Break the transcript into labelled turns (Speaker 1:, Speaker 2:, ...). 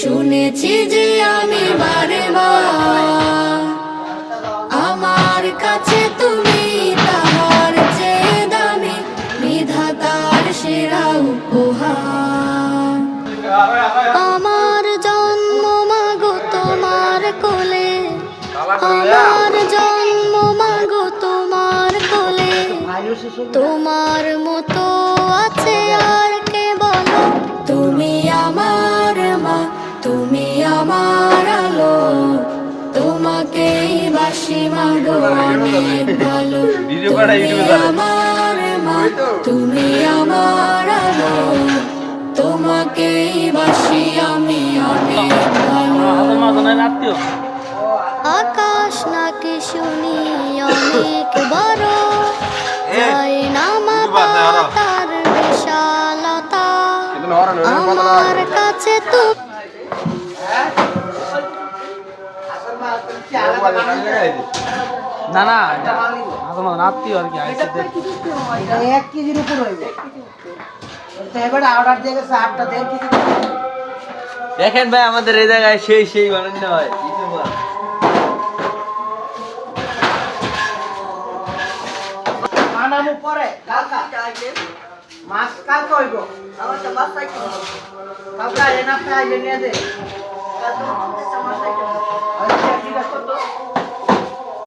Speaker 1: শুনেছি যে আমি বারে বার আমার কাছে তুমি তাহার চেয়ে দামি বিধাতার সেরা উপহার। আমার জন্ম মাগো তোমার কোলে, আমার জন্ম মাগো তোমার কোলে, তোমার মতো আছে আর কে বলো। তুমি আমার মা, তুমি আমার আলো, তোমাকেই বাসি মাগো অনেক ভালো। তুমি আমার মা, তুমি আমার আলো, তোমাকেই বাসি আমি অনেক ভালো। আকাশ নাকি শুনি অনেক বড়, যায় না মাপা তার বিশালতা, আমার কাছে তুমি
Speaker 2: না না আত্মীয় আর কি
Speaker 3: 1 কেজির উপর হইবে। এবার অর্ডার দিয়ে গেছে 8টা 1.5 কেজি।
Speaker 2: দেখেন ভাই আমাদের এই জায়গায় সেই বানানো হয়
Speaker 3: বানানো পরে কালকা মাছ কালকা হইব। আমার তো মাছ চাই কালকা এনা খাই নিয়ে দে কালকা মাছ চাই। আচ্ছা ঠিক আছে তো